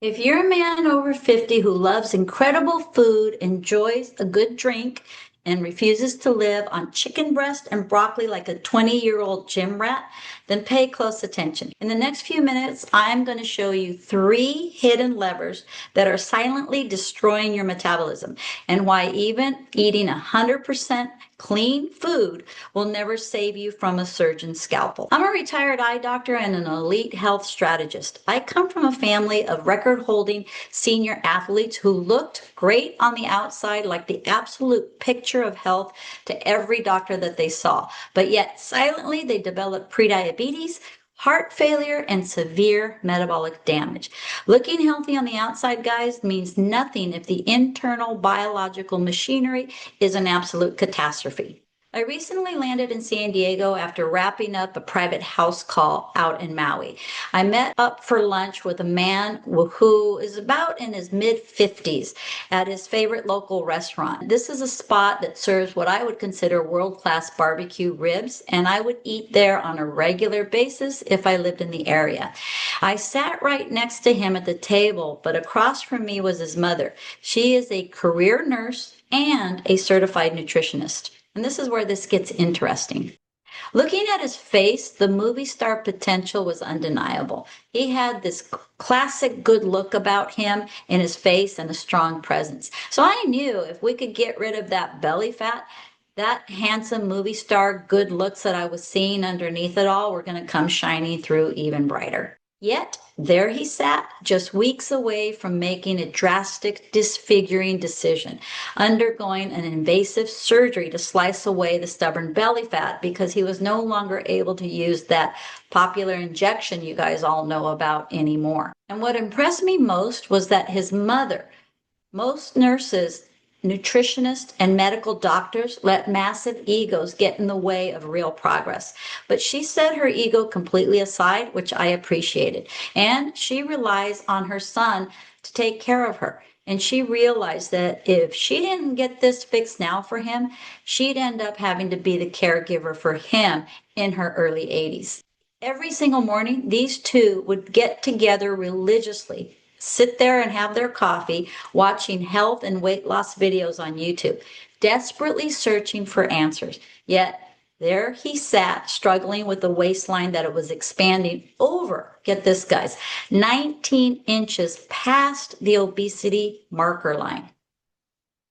If you're a man over 50 who loves incredible food, enjoys a good drink, and refuses to live on chicken breast and broccoli like a 20-year-old gym rat, then pay close attention. In the next few minutes, I'm going to show you 3 hidden levers that are silently destroying your metabolism and why even eating 100% clean food will never save you from a surgeon's scalpel. I'm a retired eye doctor and an elite health strategist. I come from a family of record-holding senior athletes who looked great on the outside, like the absolute picture of health to every doctor that they saw. But yet silently they developed prediabetes, heart failure, and severe metabolic damage. Looking healthy on the outside, guys, means nothing if the internal biological machinery is an absolute catastrophe. I recently landed in San Diego after wrapping up a private house call out in Maui. I met up for lunch with a man who is about in his mid-50s at his favorite local restaurant. This is a spot that serves what I would consider world-class barbecue ribs, and I would eat there on a regular basis if I lived in the area. I sat right next to him at the table, but across from me was his mother. She is a career nurse and a certified nutritionist. And this is where this gets interesting. Looking at his face, the movie star potential was undeniable. He had this classic good look about him in his face and a strong presence. So I knew if we could get rid of that belly fat, that handsome movie star good looks that I was seeing underneath it all were going to come shining through even brighter. Yet, there he sat, just weeks away from making a drastic, disfiguring decision, undergoing an invasive surgery to slice away the stubborn belly fat because he was no longer able to use that popular injection you guys all know about anymore. And what impressed me most was that his mother, most nurses, nutritionists, and medical doctors let massive egos get in the way of real progress. But she set her ego completely aside, which I appreciated. And she relies on her son to take care of her. And she realized that if she didn't get this fixed now for him, she'd end up having to be the caregiver for him in her early 80s. Every single morning, these two would get together religiously, sit there and have their coffee, watching health and weight loss videos on YouTube, desperately searching for answers. Yet there he sat, struggling with a waistline that it was expanding over, get this guys, 19 inches past the obesity marker line.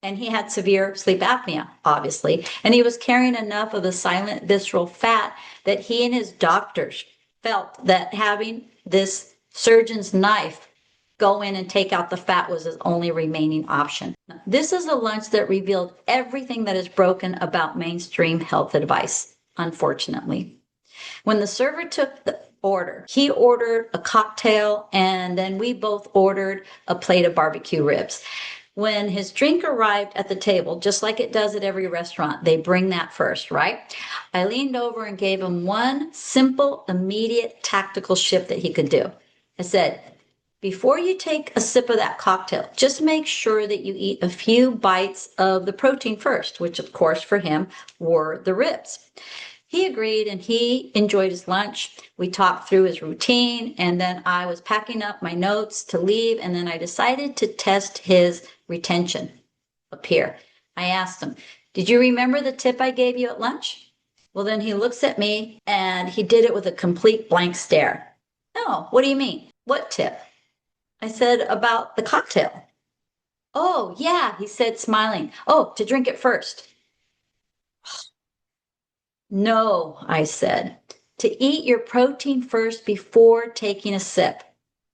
And he had severe sleep apnea, obviously, and he was carrying enough of the silent visceral fat that he and his doctors felt that having this surgeon's knife go in and take out the fat was his only remaining option. This is a lunch that revealed everything that is broken about mainstream health advice, unfortunately. When the server took the order, he ordered a cocktail, and then we both ordered a plate of barbecue ribs. When his drink arrived at the table, just like it does at every restaurant, they bring that first, right? I leaned over and gave him one simple, immediate, tactical shift that he could do. I said, before you take a sip of that cocktail, just make sure that you eat a few bites of the protein first, which of course for him were the ribs. He agreed and he enjoyed his lunch. We talked through his routine, and then I was packing up my notes to leave, and then I decided to test his retention up here. I asked him, did you remember the tip I gave you at lunch? Well, then he looks at me and he did it with a complete blank stare. No, what do you mean? What tip? I said, about the cocktail. Oh, yeah, he said, smiling. Oh, to drink it first. No, I said, to eat your protein first before taking a sip.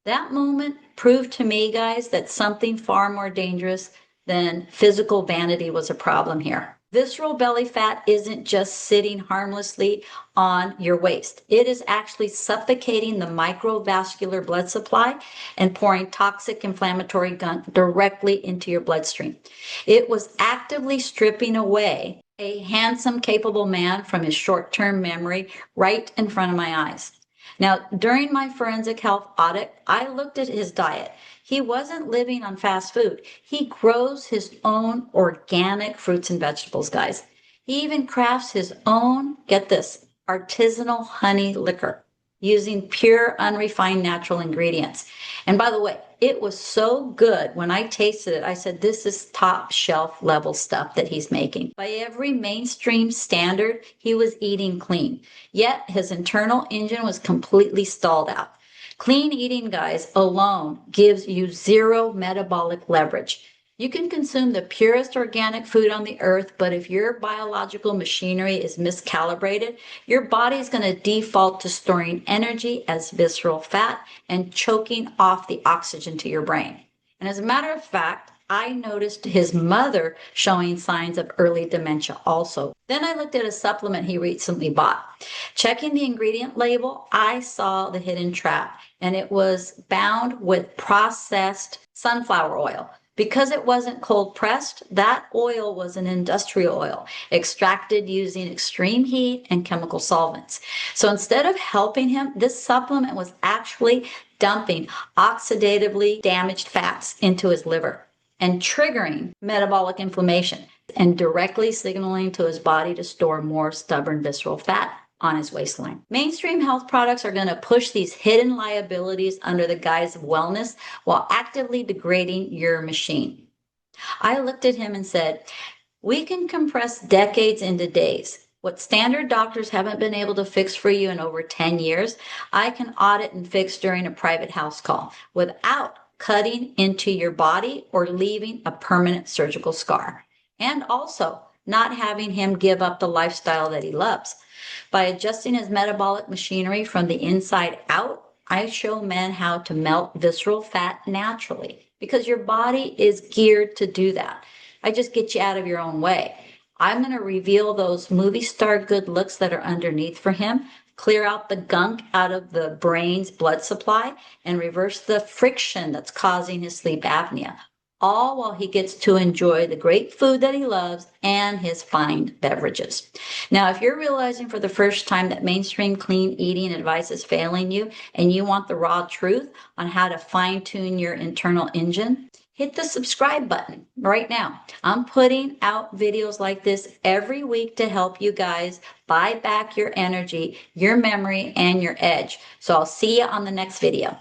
That moment proved to me, guys, that something far more dangerous than physical vanity was a problem here. Visceral belly fat isn't just sitting harmlessly on your waist. It is actually suffocating the microvascular blood supply and pouring toxic inflammatory gunk directly into your bloodstream. It was actively stripping away a handsome, capable man from his short-term memory right in front of my eyes. Now, during my forensic health audit, I looked at his diet. He wasn't living on fast food. He grows his own organic fruits and vegetables, guys. He even crafts his own, get this, artisanal honey liquor. using pure, unrefined natural ingredients. And by the way, it was so good. When I tasted it, I said, this is top shelf level stuff that he's making. By every mainstream standard, he was eating clean. Yet his internal engine was completely stalled out. Clean eating, guys, alone gives you zero metabolic leverage. You can consume the purest organic food on the earth, but if your biological machinery is miscalibrated, your body is going to default to storing energy as visceral fat and choking off the oxygen to your brain. And as a matter of fact, I noticed his mother showing signs of early dementia also. Then I looked at a supplement he recently bought. Checking the ingredient label, I saw the hidden trap, and it was bound with processed sunflower oil. Because it wasn't cold pressed, that oil was an industrial oil extracted using extreme heat and chemical solvents. So instead of helping him, this supplement was actually dumping oxidatively damaged fats into his liver and triggering metabolic inflammation and directly signaling to his body to store more stubborn visceral fat on his waistline. Mainstream health products are going to push these hidden liabilities under the guise of wellness while actively degrading your machine. I looked at him and said, we can compress decades into days. What standard doctors haven't been able to fix for you in over 10 years, I can audit and fix during a private house call without cutting into your body or leaving a permanent surgical scar. And also not having him give up the lifestyle that he loves. By adjusting his metabolic machinery from the inside out, I show men how to melt visceral fat naturally because your body is geared to do that. I just get you out of your own way. I'm going to reveal those movie star good looks that are underneath for him, clear out the gunk out of the brain's blood supply, and reverse the friction that's causing his sleep apnea. All while he gets to enjoy the great food that he loves and his fine beverages. Now, if you're realizing for the first time that mainstream clean eating advice is failing you and you want the raw truth on how to fine-tune your internal engine, hit the subscribe button right now. I'm putting out videos like this every week to help you guys buy back your energy, your memory, and your edge. So I'll see you on the next video.